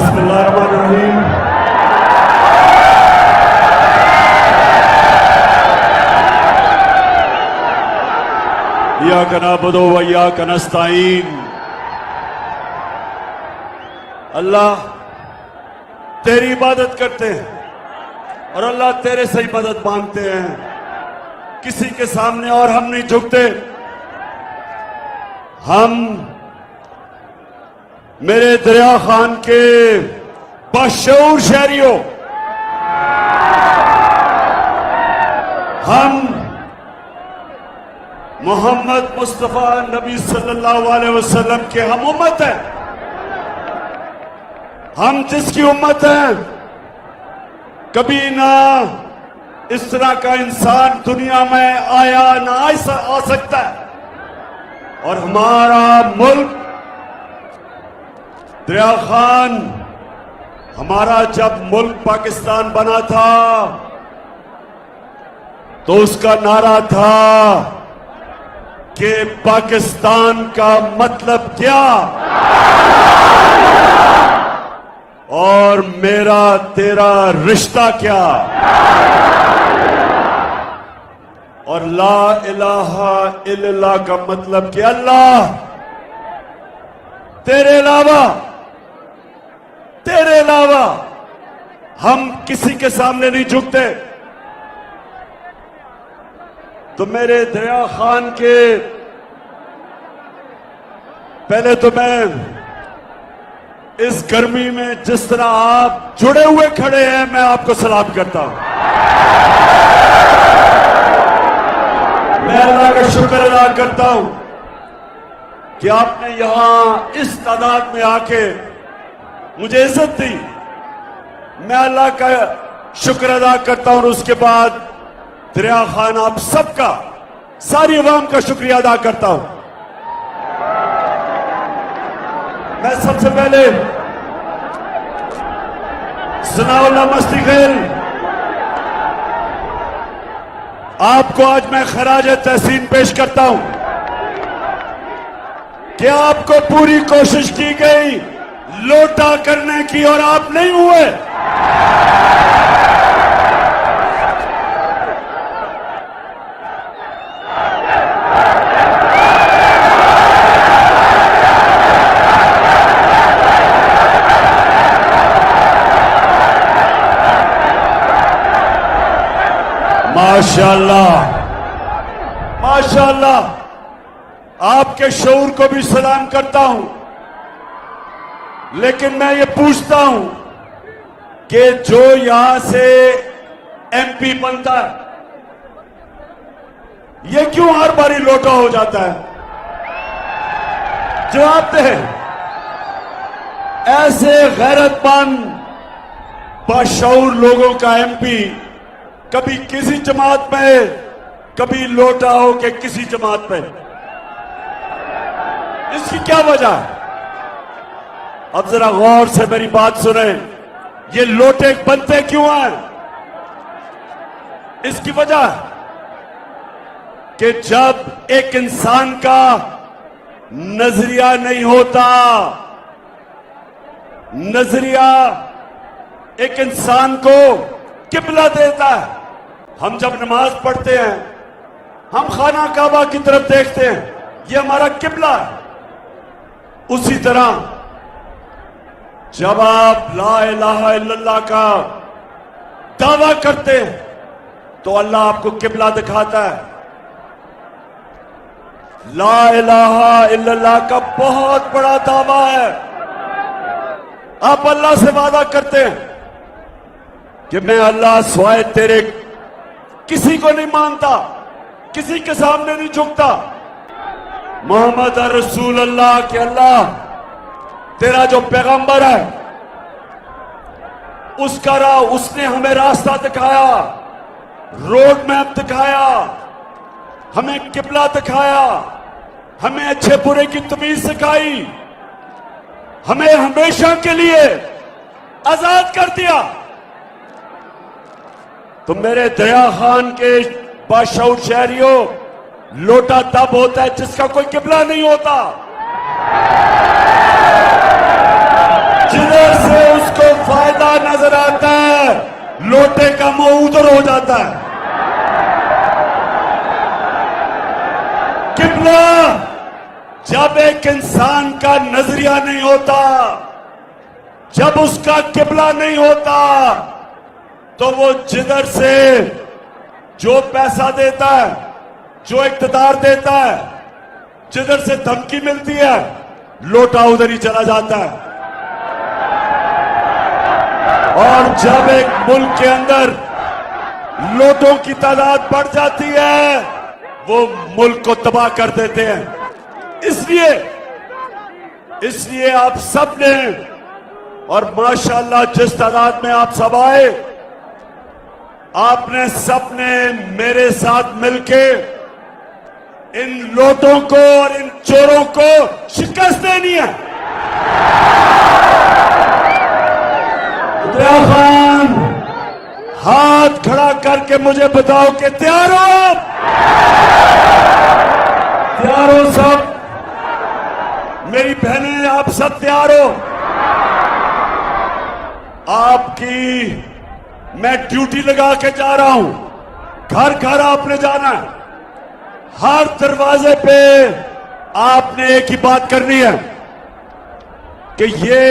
बिस्मिल्लाहिर्रहमानिर्रहीम। इय्याका नअबुदु व इय्याका नस्तईन। अल्लाह तेरी इबादत करते हैं और अल्लाह तेरे से ही मदद मांगते हैं, किसी के सामने और हम नहीं झुकते। हम मेरे दरिया खान के बशऊर शहरियों, हम मोहम्मद मुस्तफा नबी सल्लल्लाहु अलैहि वसल्लम के हम उम्मत हैं। हम जिसकी उम्मत हैं, कभी ना इस तरह का इंसान दुनिया में आया ना आ सकता है। और हमारा मुल्क दरिया खान, हमारा जब मुल्क पाकिस्तान बना था तो उसका नारा था कि पाकिस्तान का मतलब क्या और मेरा तेरा रिश्ता क्या। और ला इलाहा इल्लल्लाह का मतलब कि अल्लाह तेरे अलावा हम किसी के सामने नहीं झुकते। तो मेरे दरिया खान के, पहले तो मैं इस गर्मी में जिस तरह आप जुड़े हुए खड़े हैं, मैं आपको सलाम करता हूं। मैं अल्लाह का शुक्र अदा करता हूं कि आपने यहां इस तादाद में आके मुझे इज्जत दी। मैं अल्लाह का शुक्र अदा करता हूं और उसके बाद दरिया खान आप सबका, सारी अवाम का शुक्रिया अदा करता हूं। मैं सबसे पहले सनाउल्लाह मस्ती खेल, आपको आज मैं खराज तहसीन पेश करता हूं कि आपको पूरी कोशिश की गई लोटा करने की और आप नहीं हुए। माशाअल्लाह, माशाअल्लाह, आपके शऊर को भी सलाम करता हूं। लेकिन मैं ये पूछता हूं कि जो यहां से एमपी बनता है, ये क्यों हर बारी लोटा हो जाता है? जवाब दे। ऐसे गैरतमंद बाशऊर लोगों का एमपी कभी किसी जमात में, कभी लोटा हो के किसी जमात में, इसकी क्या वजह है? अब जरा गौर से मेरी बात सुने। ये लोटे बनते क्यों हैं? इसकी वजह कि जब एक इंसान का नजरिया नहीं होता, नजरिया एक इंसान को किबला देता है। हम जब नमाज पढ़ते हैं, हम खाना काबा की तरफ देखते हैं, ये हमारा किबला है। उसी तरह जब आप ला इलाहा इल्लल्लाह का दावा करते हैं तो अल्लाह आपको किबला दिखाता है। ला इलाहा इल्लल्लाह का बहुत बड़ा दावा है। आप अल्लाह से वादा करते हैं कि मैं अल्लाह सिवाय तेरे किसी को नहीं मानता, किसी के सामने नहीं झुकता। मोहम्मद रसूल अल्लाह के, अल्लाह तेरा जो पैगंबर है उसने हमें रास्ता दिखाया, रोड मैप दिखाया, हमें किबला दिखाया, हमें अच्छे बुरे की तमीज सिखाई, हमें हमेशा के लिए आजाद कर दिया। तो मेरे दरिया खान के बाशऊर शहरियों, लोटा तब होता है जिसका कोई किबला नहीं होता। जिधर से नजर आता है, लोटे का मुंह उधर हो जाता है। किबला जब एक इंसान का नजरिया नहीं होता, जब उसका किबला नहीं होता, तो वो जिधर से जो पैसा देता है, जो इख्तियार देता है, जिधर से धमकी मिलती है, लोटा उधर ही चला जाता है। और जब एक मुल्क के अंदर लोटों की तादाद बढ़ जाती है, वो मुल्क को तबाह कर देते हैं। इसलिए आप सब ने, और माशाल्लाह जिस तादाद में आप सब आए, आपने सबने मेरे साथ मिलके इन लोटों को और इन चोरों को शिकस्त देनी है। दरिया खान, हाथ खड़ा करके मुझे बताओ कि तैयार हो आप? तैयार हो सब? मेरी बहनें, आप सब तैयार हो? आपकी मैं ड्यूटी लगा के जा रहा हूं। घर घर आपने जाना है, हर दरवाजे पे आपने एक ही बात करनी है कि ये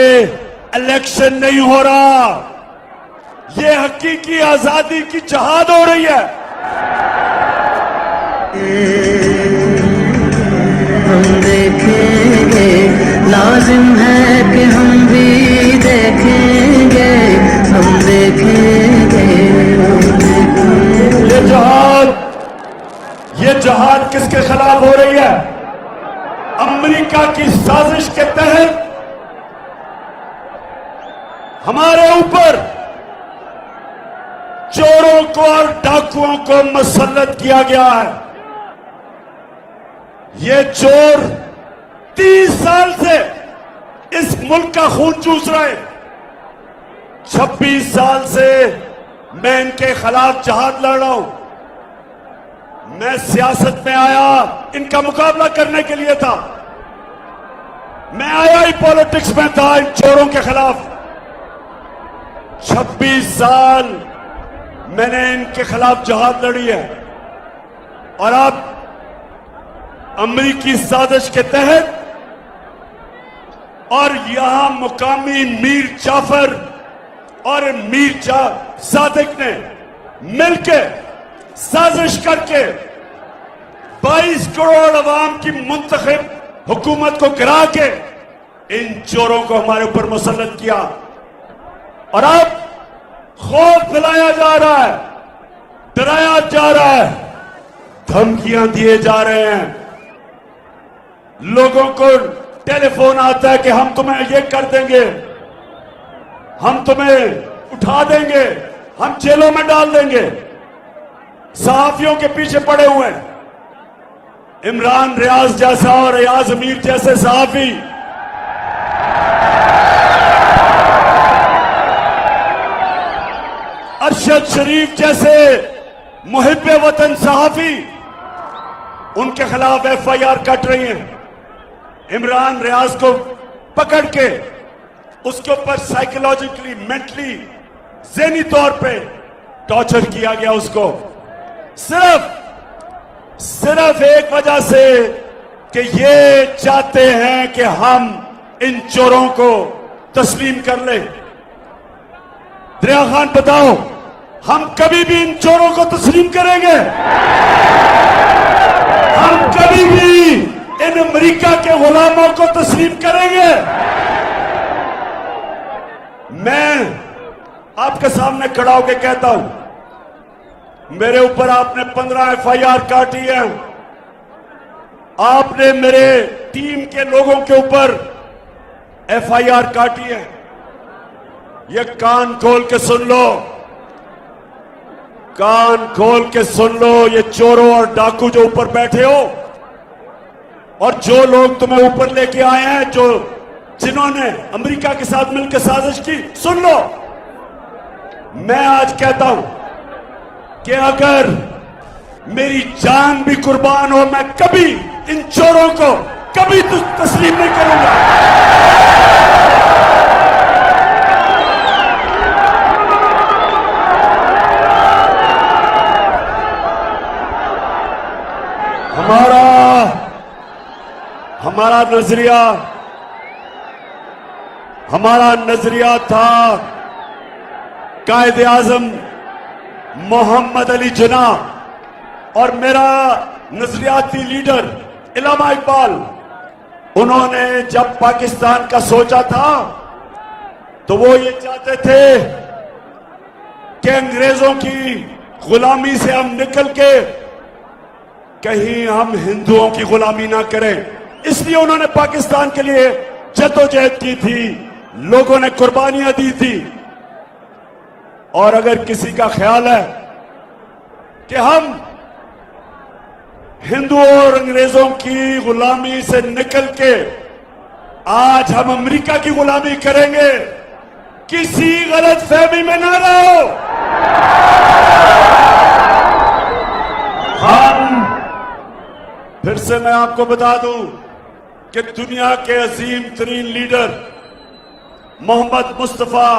इलेक्शन नहीं हो रहा, ये हकीकी आजादी की जहाद हो रही है। हम देखेंगे, लाजिम है कि हम भी देखेंगे, हम देखेंगे, हम देखेंगे। ये जहाद किसके खिलाफ हो रही है? अमेरिका की साजिश के तहत हमारे ऊपर चोरों को और डाकुओं को मुसल्लत किया गया है। ये चोर 30 साल से इस मुल्क का खून चूस रहे। 26 साल से मैं इनके खिलाफ जहाद लड़ रहा हूं। मैं सियासत में आया इनका मुकाबला करने के लिए था। मैं आया ही पॉलिटिक्स में था इन चोरों के खिलाफ। 26 साल मैंने इनके खिलाफ जहाद लड़ी है, और अब अमेरिकी साजिश के तहत और यहां मुकामी मीर जाफर और मीर सादिक ने मिलकर साजिश करके 22 करोड़ अवाम की मुंतखब हुकूमत को गिरा के इन चोरों को हमारे ऊपर मुसल्लत किया। और अब खौफ फैलाया जा रहा है, डराया जा रहा है, धमकियां दिए जा रहे हैं। लोगों को टेलीफोन आता है कि हम तुम्हें ये कर देंगे, हम तुम्हें उठा देंगे, हम जेलों में डाल देंगे। सहाफियों के पीछे पड़े हुए हैं। इमरान रियाज जैसा और रियाज अमीर जैसे सहाफी अरशद शरीफ जैसे मुहिब्बे वतन सहाफी उनके खिलाफ एफआईआर कट रही है। इमरान रियाज को पकड़ के उसके ऊपर साइकोलॉजिकली, मेंटली, ज़हनी तौर पे टॉर्चर किया गया उसको, सिर्फ एक वजह से कि ये चाहते हैं कि हम इन चोरों को तस्लीम कर लें। दरिया खान, बताओ, हम कभी भी इन चोरों को तस्लीम करेंगे? हम कभी भी इन अमेरिका के गुलामों को तस्लीम करेंगे? मैं आपके सामने खड़ा होकर कहता हूं, मेरे ऊपर आपने 15 एफआईआर काटी है। आपने मेरे टीम के लोगों के ऊपर एफआईआर काटी है। ये कान खोल के सुन लो, कान खोल के सुन लो। ये चोरों और डाकू जो ऊपर बैठे हो और जो लोग तुम्हें ऊपर लेके आए हैं, जिन्होंने अमेरिका के साथ मिलकर साजिश की, सुन लो। मैं आज कहता हूं कि अगर मेरी जान भी कुर्बान हो, मैं कभी इन चोरों को कभी तस्लीम नहीं करूंगा। हमारा नजरिया था कायदे आजम मोहम्मद अली जिन्ना और मेरा नजरियाती लीडर इल्लामा इकबाल। उन्होंने जब पाकिस्तान का सोचा था तो वो ये चाहते थे कि अंग्रेजों की गुलामी से हम निकल के कहीं हम हिंदुओं की गुलामी ना करें, इसलिए उन्होंने पाकिस्तान के लिए जद्दोजहद की थी, लोगों ने कुर्बानियां दी थी। और अगर किसी का ख्याल है कि हम हिंदुओं और अंग्रेजों की गुलामी से निकल के आज हम अमेरिका की गुलामी करेंगे, किसी गलत फहमी में ना रहो। हम फिर से मैं आपको बता दूं कि दुनिया के अजीम तरीन लीडर मोहम्मद मुस्तफा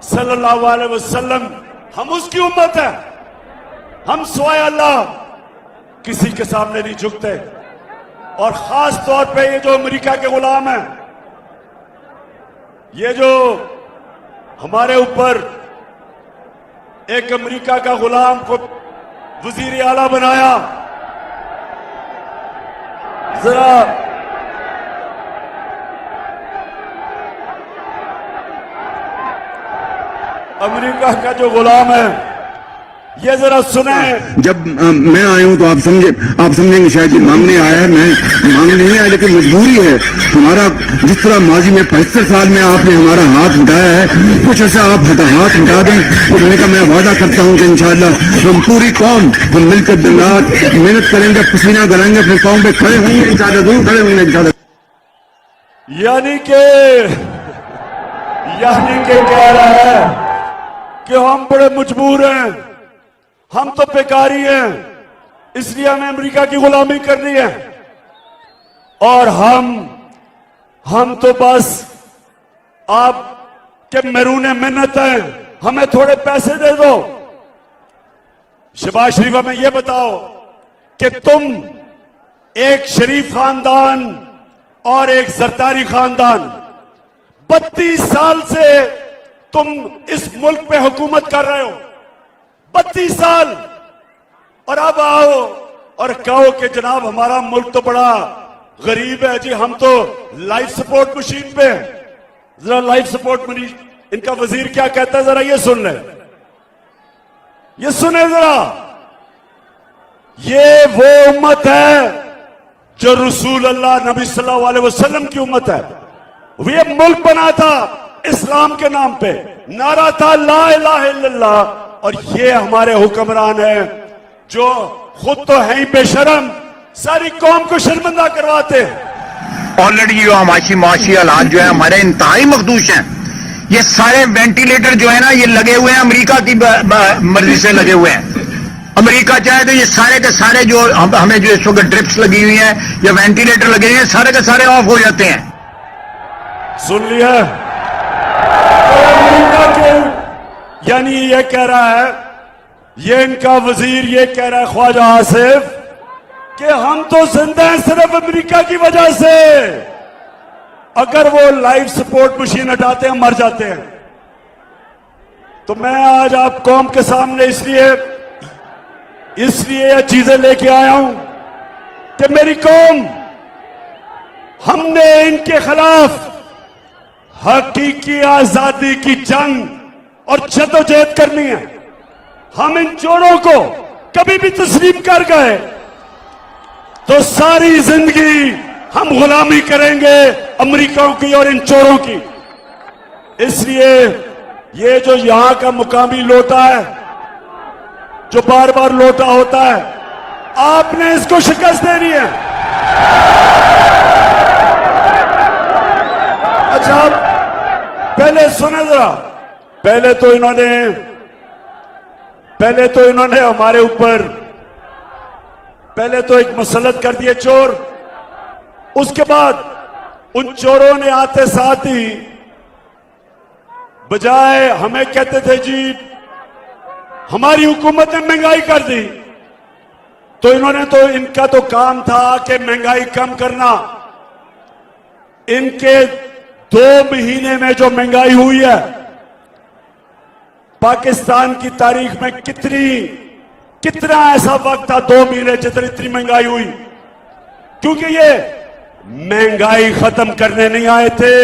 सल्लल्लाहु अलैहि वसल्लम, हम उसकी उम्मत है। हम सिवाय अल्लाह किसी के सामने नहीं झुकते। और खास तौर पे ये जो अमेरिका के गुलाम हैं, ये जो हमारे ऊपर एक अमेरिका का गुलाम को वजीर आला बनाया, जरा अमेरिका का जो गुलाम है ये जरा सुने। जब मैं आया हूं तो आप समझेंगे शायद ये मांगने आया है, मैं मांगने नहीं आया, लेकिन मजबूरी है हमारा। जिस तरह माजी में 75 साल में आपने हमारा हाथ उठाया है, कुछ ऐसा आप हाथ उठा दें तो मैं वादा करता हूं कि इंशाअल्लाह हम पूरी कौम हम मिलकर दिन रात मेहनत करेंगे, पसीना गलाएंगे, अपने पाँव पे खड़े होंगे इंशाअल्लाह, जरूर खड़े होंगे इंशाअल्लाह। यानी के कह रहा है कि हम बड़े मजबूर हैं, हम तो बेकारी हैं, इसलिए हमें अमेरिका की गुलामी करनी है। और हम तो बस आप के महरूने मिन्नत हैं, हमें थोड़े पैसे दे दो। शहबाज शरीफ हमें यह बताओ कि तुम एक शरीफ खानदान और एक जरदारी खानदान, 32 साल से तुम इस मुल्क पे हुकूमत कर रहे हो, 32 साल, और अब आओ और कहो कि जनाब हमारा मुल्क तो बड़ा गरीब है जी, हम तो लाइफ सपोर्ट मशीन पे हैं। जरा लाइफ सपोर्ट मशीन, इनका वजीर क्या कहता है, जरा ये सुन ले, ये सुने जरा। ये वो उम्मत है जो रसूल अल्लाह नबी सल्लल्लाहु अलैहि वसल्लम की उम्मत है। ये मुल्क बना था इस्लाम के नाम पे, नारा था ला इलाहा इल्लल्लाह। और ये हमारे हुक्मरान हैं जो खुद तो है ही बेशरम, सारी कौम को शर्मिंदा करवाते हैं। ऑलरेडी जो माशी हालात जो है हमारे इंतहाई मखदूश हैं। ये सारे वेंटिलेटर जो है ना, ये लगे हुए हैं अमेरिका की मर्जी से लगे हुए हैं। अमेरिका चाहे तो ये सारे के सारे जो हमें जो इस वक्त ड्रिप्स लगी हुई हैं या वेंटिलेटर लगे हुए हैं, सारे के सारे ऑफ हो जाते हैं। सुन लिया, अमेरिका के यानी ये कह रहा है, ये इनका वजीर ये कह रहा है ख्वाजा आसिफ कि हम तो जिंदा हैं सिर्फ अमेरिका की वजह से। अगर वो लाइफ सपोर्ट मशीन हटाते हैं मर जाते हैं। तो मैं आज आप कौम के सामने इसलिए ये चीजें लेके आया हूं कि मेरी कौम, हमने इनके खिलाफ हकीकी आजादी की जंग और जद्दोजहद करनी है। हम इन चोरों को कभी भी तस्लीम कर गए तो सारी जिंदगी हम गुलामी करेंगे अमेरिका की और इन चोरों की। इसलिए ये जो यहां का मुकामी लोटा है, जो बार बार लोटा होता है, आपने इसको शिकस्त देनी है। अच्छा, पहले सुने जरा, पहले तो इन्होंने हमारे ऊपर पहले तो एक मसलत कर दिए चोर। उसके बाद उन चोरों ने आते साथ ही बजाय हमें कहते थे जी हमारी हुकूमत ने महंगाई कर दी, तो इनका तो काम था कि महंगाई कम करना। इनके 2 महीने में जो महंगाई हुई है, पाकिस्तान की तारीख में कितना ऐसा वक्त था 2 महीने जितनी इतनी महंगाई हुई, क्योंकि ये महंगाई खत्म करने नहीं आए थे,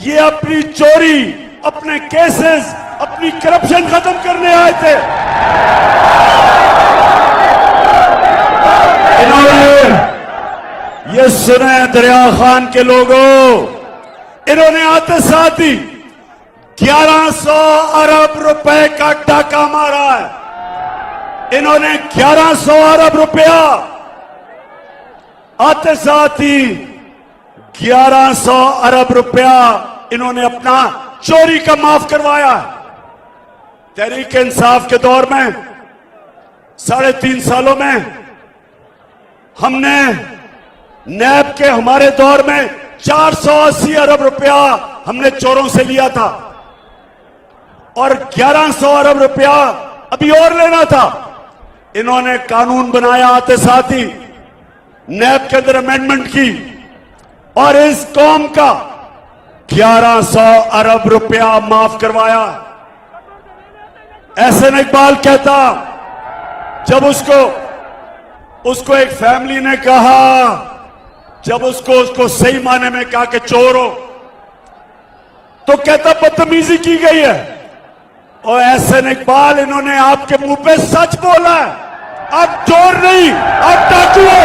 ये अपनी चोरी, अपने केसेस, अपनी करप्शन खत्म करने आए थे। इन्होंने ये सुने दरिया खान के लोगों, इन्होंने आते साथ ही 1100 अरब रुपए का डाका मारा है। इन्होंने 1100 अरब रुपया आते साथ ही 1100 अरब रुपया इन्होंने अपना चोरी का माफ करवाया। तहरीक इंसाफ के दौर में 3.5 सालों में हमने नैब के हमारे दौर में 480 अरब रुपया हमने चोरों से लिया था और 1100 अरब रुपया अभी और लेना था। इन्होंने कानून बनाया, आते साथ ही नैब के अंदर अमेंडमेंट की और इस कौम का 1100 अरब रुपया माफ करवाया। एहसन इकबाल कहता, जब उसको एक फैमिली ने कहा, जब उसको सही माने में कहा कि चोर हो, तो कहता बदतमीजी की गई है। और एहसन इकबाल, इन्होंने आपके मुंह पे सच बोला है, आप चोर नहीं, आप डाकू हो,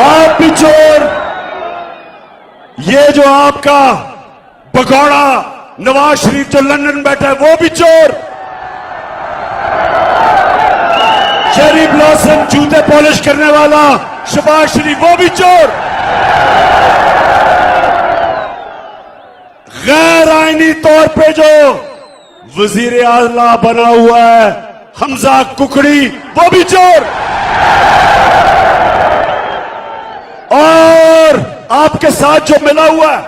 आप भी चोर। ये जो आपका भगोड़ा नवाज शरीफ जो लंदन में बैठा है, वो भी चोर। चेरी ब्लॉसम जूते पॉलिश करने वाला शहबाज शरीफ, वो भी चोर। गैर आईनी तौर पे जो वजीर आला बना हुआ है हमजा कुकड़ी, वो भी चोर। और आपके साथ जो मिला हुआ है,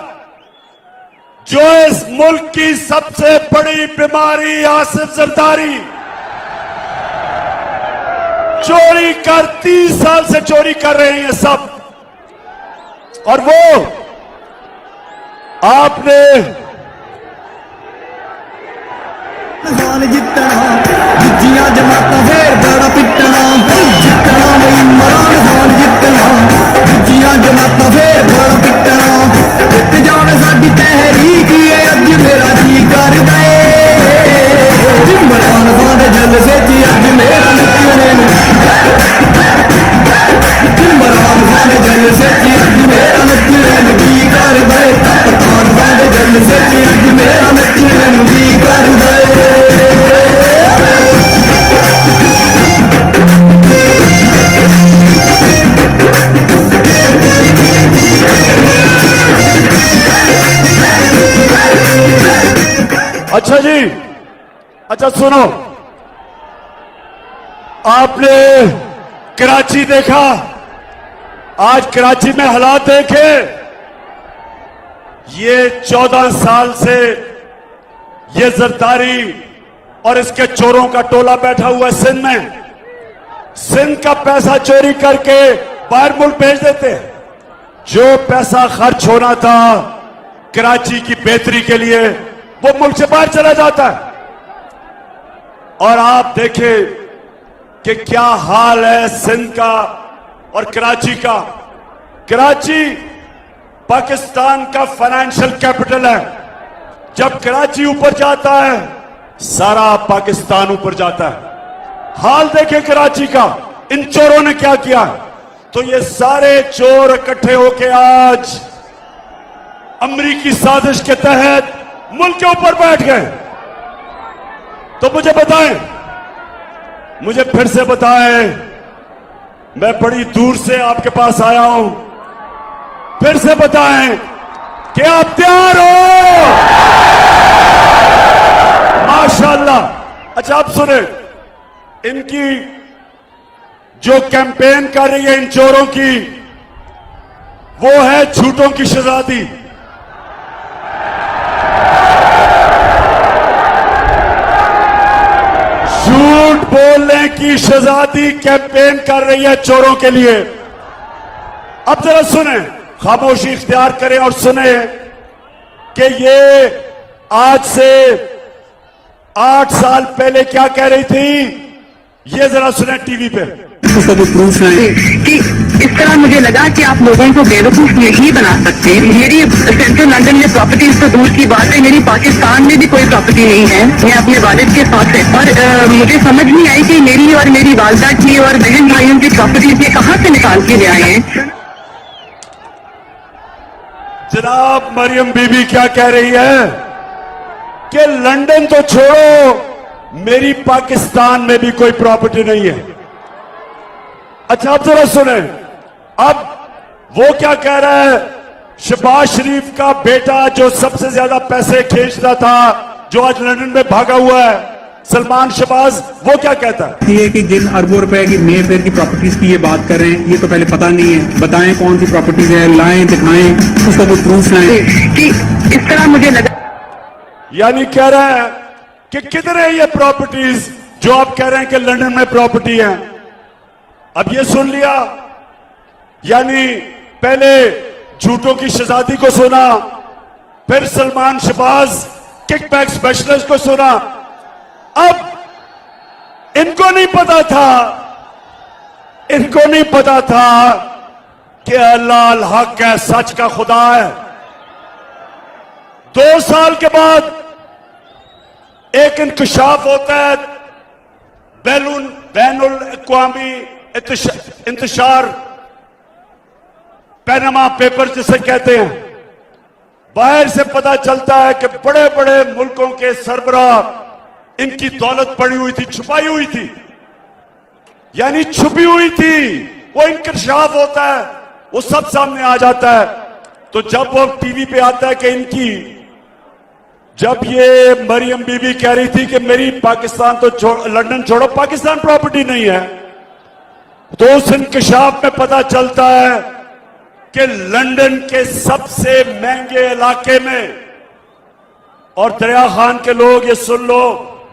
जो इस मुल्क की सबसे बड़ी बीमारी आसिफ जरदारी, चोरी कर 30 साल से चोरी कर रहे हैं ये सब। और वो आपने जितना जिया जमाता फिर बड़ा पिटना, जितना वही मरान खान जितना जिया जमाता फिर बड़ा पिटना। जित जान साडी तहरीक है, अज मेरा जी कर दे। इमरान खान दे जलसे च अज मेरा नचने, इमरान खान दे जलसे च अज मेरा नचने जी कर दे। इमरान खान दे जलसे च अज मेरा नचने जी कर दे। अच्छा जी, अच्छा सुनो, आपने कराची देखा, आज कराची में हालात देखे। ये 14 साल से ये जरदारी और इसके चोरों का टोला बैठा हुआ है सिंध में। सिंध का पैसा चोरी करके बाहर मुल्क भेज देते हैं। जो पैसा खर्च होना था कराची की बेहतरी के लिए, वो मुल्क से बाहर चला जाता है। और आप देखें कि क्या हाल है सिंध का और कराची का। कराची पाकिस्तान का फाइनेंशियल कैपिटल है। जब कराची ऊपर जाता है, सारा पाकिस्तान ऊपर जाता है। हाल देखें कराची का, इन चोरों ने क्या किया। तो ये सारे चोर इकट्ठे होके आज अमरीकी साजिश के तहत मुल्क के ऊपर बैठ गए। तो मुझे बताएं, मुझे फिर से बताएं, मैं बड़ी दूर से आपके पास आया हूं, फिर से बताएं कि आप तैयार हो। माशाअल्लाह। अच्छा आप सुने, इनकी जो कैंपेन कर रही है इन चोरों की, वो है झूठों की शहजादी। झूठ बोलने की शहजादी कैंपेन कर रही है चोरों के लिए। अब जरा सुने, खामोशी इख्तियार करें और सुने कि ये आज से 8 साल पहले क्या कह रही थी। ये जरा सुने टीवी पे। उसका कोई प्रूफ नहीं कि इस तरह मुझे लगा कि आप लोगों को बेवकूफ नहीं बना सकते। मेरी सेंट्रल लंदन में प्रॉपर्टीज तो दूर की बात है, मेरी पाकिस्तान में भी कोई प्रॉपर्टी नहीं है। मैं अपने वालिद के साथ है और मुझे समझ नहीं आई कि मेरी और मेरी वालदा की और बहन भाइयों की प्रॉपर्टीज ये कहाँ से निकाल के ले आए हैं। जनाब मरियम बीबी क्या कह रही है कि लंदन तो छोड़ो, मेरी पाकिस्तान में भी कोई प्रॉपर्टी नहीं है। अच्छा अब जरा सुने, अब वो क्या कह रहा है। शहबाज शरीफ का बेटा जो सबसे ज्यादा पैसे खींचता था, जो आज लंदन में भागा हुआ है, सलमान शहबाज, वो क्या कहता है। ये कि जिन अरबों रुपए की मेफेयर की प्रॉपर्टीज की ये बात कर रहे हैं, ये तो पहले पता नहीं है। बताएं कौन सी प्रॉपर्टीज है, लाएं, दिखाएं, उसका कोई प्रूफ लाएं। कि इस तरह मुझे लगा, यानी कह रहा है कि किधर है ये प्रॉपर्टीज जो आप कह रहे हैं कि लंदन में प्रॉपर्टी है। अब ये सुन लिया, यानी पहले झूठों की शहजादी को सुना, फिर सलमान शहबाज किकबैक स्पेशलिस्ट को सुना। अब इनको नहीं पता था, इनको नहीं पता था कि अल्लाह अल हक है, सच का खुदा है। 2 साल के बाद एक इंकशाफ होता है, बैनुल अक़वामी इंतशार, पैनामा पेपर जिसे कहते हैं। बाहर से पता चलता है कि बड़े बड़े मुल्कों के सरबराह, इनकी दौलत पड़ी हुई थी, छुपाई हुई थी, यानी छुपी हुई थी। वो इंकशाफ होता है, वो सब सामने आ जाता है। तो जब वो टीवी पे आता है कि इनकी, जब ये मरियम बीबी कह रही थी कि मेरी पाकिस्तान तो लंदन छोड़ो, पाकिस्तान प्रॉपर्टी नहीं है, तो उस इंकशाफ में पता चलता है कि लंदन के सबसे महंगे इलाके में, और दरिया खान के लोग ये सुन लो,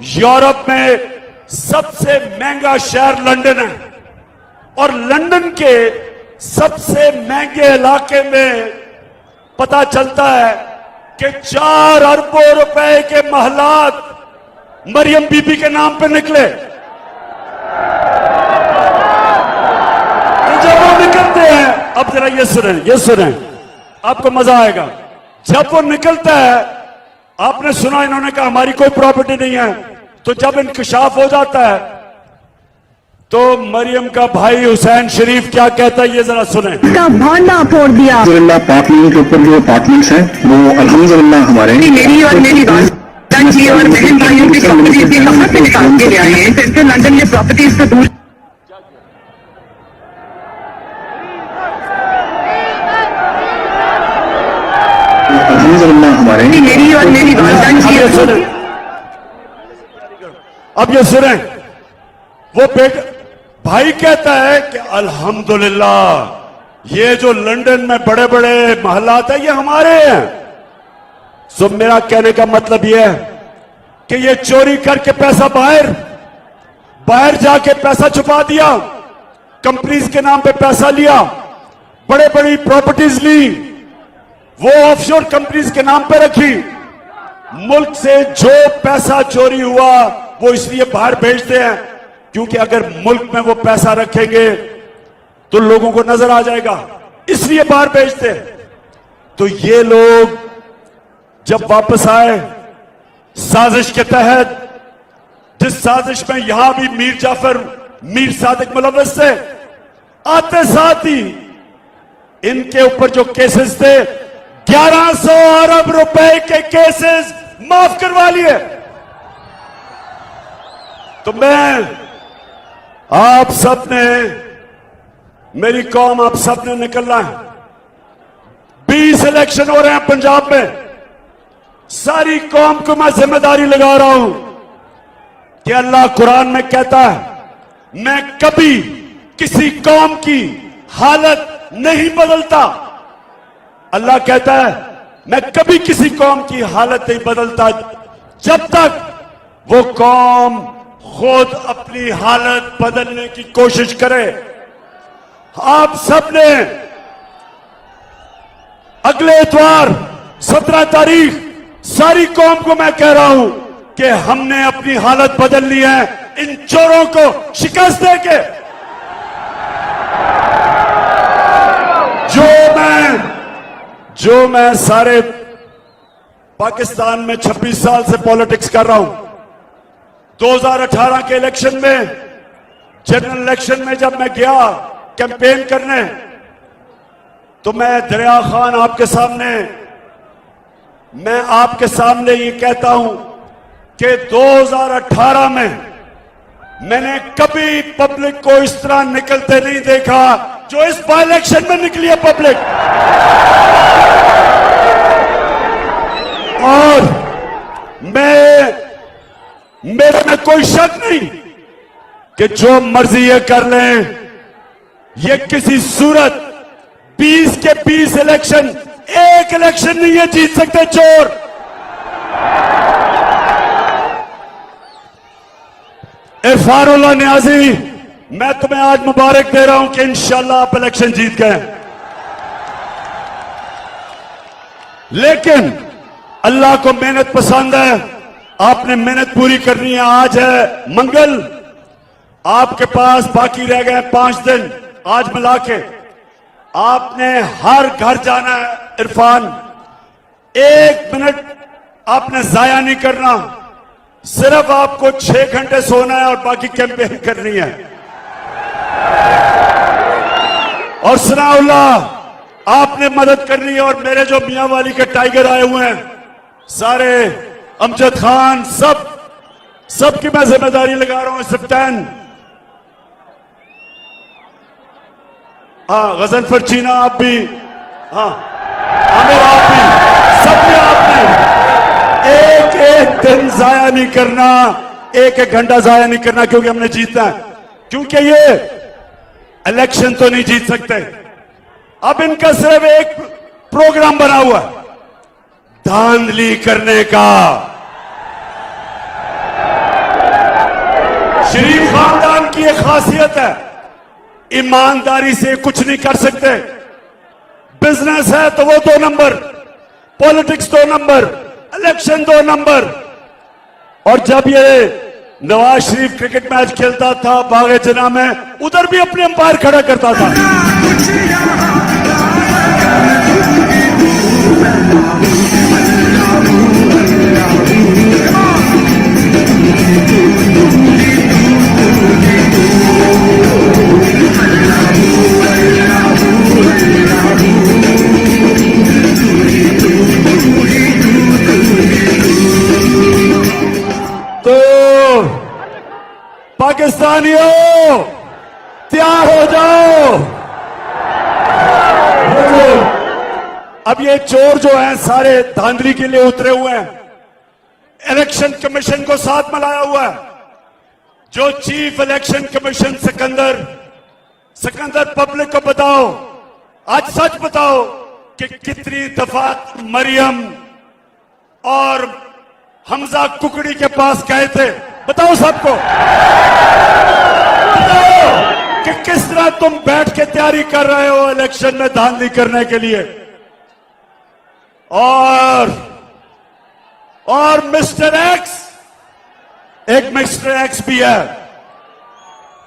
यूरोप में सबसे महंगा शहर लंदन है, और लंदन के सबसे महंगे इलाके में पता चलता है कि 4 अरबों रुपए के महलात मरियम बीबी के नाम पे निकले। तो जब वो निकलते हैं, अब जरा ये सुने, आपको मजा आएगा। जब वो निकलता है, आपने सुना इन्होंने कहा हमारी कोई प्रॉपर्टी नहीं है, तो जब इंकशाफ हो जाता है तो मरियम का भाई हुसैन शरीफ क्या कहता है, ये जरा सुने। का भांडा फोड़ दिया। अल्हम्दुलिल्लाह अपार्टमेंट के ऊपर जो अपार्टमेंट्स हैं वो अल्हम्दुलिल्लाह हमारे मेरी और मेरी वालदा की और बहन भाइयों की प्रॉपर्टीज ये कहाँ से निकाल के ले आए हैं। सेंट्रल लंदन में प्रॉपर्टीज तो दूर, अल्हम्दुलिल्लाह हमारे मेरी और मेरी वालदा की। अब ये सुने, वो बेटा भाई कहता है कि अल्हम्दुलिल्लाह ये जो लंदन में बड़े बड़े महलात है ये हमारे हैं। सो मेरा कहने का मतलब ये है कि ये चोरी करके पैसा बाहर जाके पैसा छुपा दिया, कंपनीज के नाम पे पैसा लिया, बड़े बड़ी प्रॉपर्टीज ली, वो ऑफशोर कंपनीज के नाम पे रखी। मुल्क से जो पैसा चोरी हुआ वो इसलिए बाहर भेजते हैं क्योंकि अगर मुल्क में वो पैसा रखेंगे तो लोगों को नजर आ जाएगा, इसलिए बाहर भेजते हैं। तो ये लोग जब वापस आए साजिश के तहत, जिस साजिश में यहां भी मीर जाफर, मीर सादिक मुलव्वस थे, आते साथ ही इनके ऊपर जो केसेस थे 1100 अरब रुपए के केसेस माफ करवा लिए। तो मैं आप सब ने, मेरी कौम, आप सब ने निकलना है। 20 इलेक्शन हो रहे हैं पंजाब में, सारी कौम को मैं जिम्मेदारी लगा रहा हूं कि अल्लाह कुरान में कहता है मैं कभी किसी कौम की हालत नहीं बदलता। अल्लाह कहता है मैं कभी किसी कौम की हालत नहीं बदलता जब तक वो कौम खुद अपनी हालत बदलने की कोशिश करे। आप सब ने अगले इतवार 17 तारीख सारी कौम को मैं कह रहा हूं कि हमने अपनी हालत बदल ली है इन चोरों को शिकस्त देके। जो मैं सारे पाकिस्तान में 26 साल से पॉलिटिक्स कर रहा हूं, 2018 के इलेक्शन में, जनरल इलेक्शन में जब मैं गया कैंपेन करने, तो मैं दरिया खान मैं आपके सामने ये कहता हूं कि 2018 में मैंने कभी पब्लिक को इस तरह निकलते नहीं देखा जो इस बाई इलेक्शन में निकली है पब्लिक। और मेरे में कोई शक नहीं कि जो मर्जी ये कर लें, ये किसी सूरत 20 के 20 इलेक्शन, एक इलेक्शन नहीं ये जीत सकते चोर। इरफानुल्लाह नियाजी, मैं तुम्हें आज मुबारक दे रहा हूं कि इंशाल्लाह आप इलेक्शन जीत गए। लेकिन अल्लाह को मेहनत पसंद है, आपने मेहनत पूरी करनी है। आज है मंगल, आपके पास बाकी रह गए 5 दिन। आज मिला के आपने हर घर जाना है। इरफान, 1 मिनट आपने जाया नहीं करना, सिर्फ आपको 6 घंटे सोना है और बाकी कैंपेन करनी है। और सनाउल्लाह, आपने मदद करनी है। और मेरे जो मियां वाली के टाइगर आए हुए हैं सारे, अमजद खान, सबकी मैं जिम्मेदारी लगा रहा हूं। सिप्टैन, हाँ, गजनफर चीना, आप भी, हाँ, आमिर, आप भी, सबने आपने एक दिन जाया नहीं करना, एक घंटा जाया नहीं करना, क्योंकि हमने जीतना है। क्योंकि ये इलेक्शन तो नहीं जीत सकते। अब इनका सिर्फ एक प्रोग्राम बना हुआ है, धांधली करने का। शरीफ खानदान की एक खासियत है, ईमानदारी से कुछ नहीं कर सकते। बिजनेस है तो वो 2 number, politics 2 number, election 2 number. और जब ये नवाज शरीफ क्रिकेट मैच खेलता था बागे जना में, उधर भी अपने अंपायर खड़ा करता था। तो पाकिस्तानियों, तैयार हो जाओ। अब ये चोर जो हैं सारे धांधली के लिए उतरे हुए हैं, इलेक्शन कमीशन को साथ मिलाया हुआ है। जो chief election commission Sikandar, public को बताओ, आज सच बताओ कि कितनी दफा मरियम और हमजा कुकड़ी के पास गए थे। बताओ सबको, बताओ कि किस तरह तुम बैठ के तैयारी कर रहे हो इलेक्शन में धांधली करने के लिए। और मिस्टर एक्स, एक मिस्टर एक्स भी है,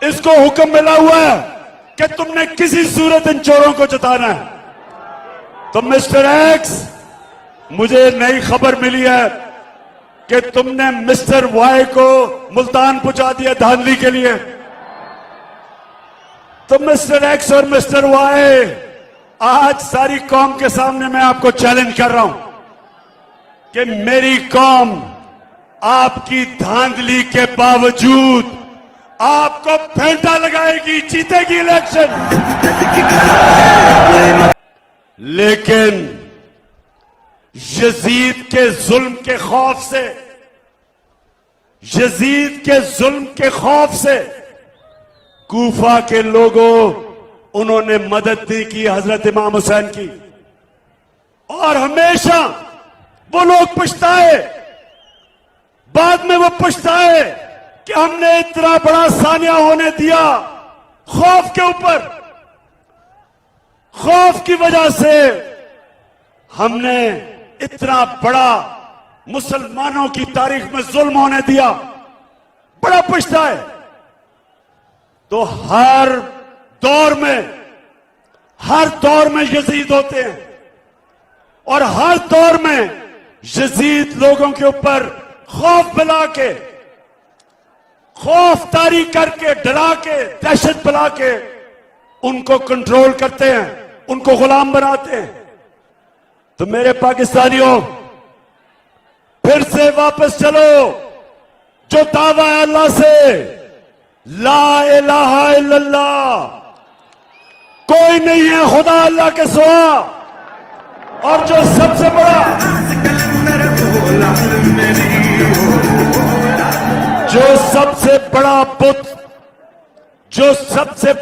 इसको हुक्म मिला हुआ है कि तुमने किसी सूरत इन चोरों को जिताना है। तो मिस्टर एक्स, मुझे नई खबर मिली है कि तुमने मिस्टर वाई को मुल्तान पहुंचा दिया धांधली के लिए। तो मिस्टर एक्स और मिस्टर वाई, आज सारी कौम के सामने मैं आपको चैलेंज कर रहा हूं कि मेरी कौम आपकी धांधली के बावजूद आपको फेंटा लगाएगी, जीतेगी इलेक्शन। लेकिन यजीद के जुल्म के खौफ से, यजीद के जुल्म के खौफ से कूफा के लोगों, उन्होंने मदद नहीं की हजरत इमाम हुसैन की। और हमेशा वो लोग पछताए, बाद में वो पछताए कि हमने इतना बड़ा सानिया होने दिया। खौफ के ऊपर, खौफ की वजह से हमने इतना बड़ा मुसलमानों की तारीख में जुल्म होने दिया, बड़ा पछता है। तो हर दौर में यजीद होते हैं और हर दौर में यजीद लोगों के ऊपर खौफ फैला के, खौफ तारी करके, डरा के, दहशत फैला के उनको कंट्रोल करते हैं, उनको गुलाम बनाते हैं। तो मेरे पाकिस्तानियों, फिर से वापस चलो। जो दावा है अल्लाह से, ला इलाहा इल्लल्लाह, कोई नहीं है खुदा अल्लाह के सिवा। और जो सबसे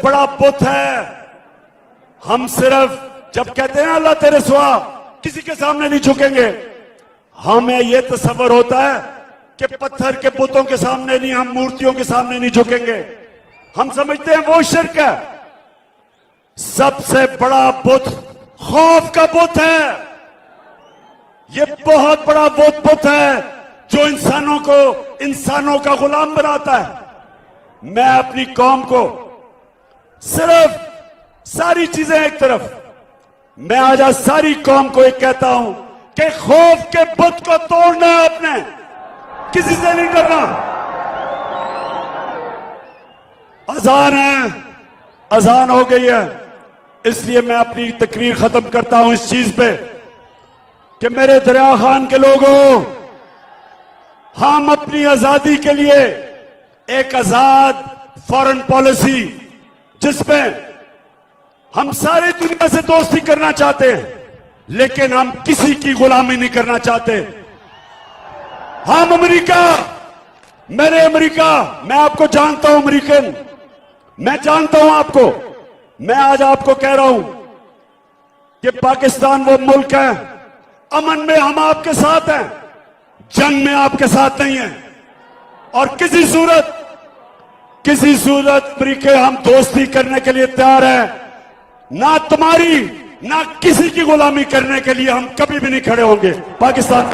बड़ा बुत है, हम सिर्फ जब कहते हैं अल्लाह तेरे सिवा किसी के सामने नहीं झुकेंगे, हमें यह तसव्वुर होता है कि पत्थर के बुतों के सामने नहीं, हम मूर्तियों के सामने नहीं झुकेंगे। हम समझते हैं वो शिर्क है। सबसे बड़ा बुत खौफ का बुत है। ये बहुत बड़ा बुत है जो इंसानों का गुलाम बनाता है। मैं अपनी कौम को सिर्फ, सारी चीजें एक तरफ, मैं आज सारी कौम को एक कहता हूं कि खौफ के बुत को तोड़ना है, अपने किसी से नहीं करना। अजान है, अजान हो गई है, इसलिए मैं अपनी तकरीर खत्म करता हूं इस चीज पे कि मेरे दरिया खान के लोगों, हम अपनी आजादी के लिए एक आजाद फॉरेन पॉलिसी, जिसमें हम सारी दुनिया से दोस्ती करना चाहते हैं, लेकिन हम किसी की गुलामी नहीं करना चाहते। हम अमेरिका, मेरे अमेरिका, मैं आपको जानता हूं अमेरिकन, मैं जानता हूं आपको। मैं आज आपको कह रहा हूं कि पाकिस्तान वो मुल्क है, अमन में हम आपके साथ हैं, जंग में आपके साथ नहीं है। और किसी सूरत अमेरिका हम दोस्ती करने के लिए तैयार है, ना तुम्हारी ना किसी की गुलामी करने के लिए हम कभी भी नहीं खड़े होंगे। पाकिस्तान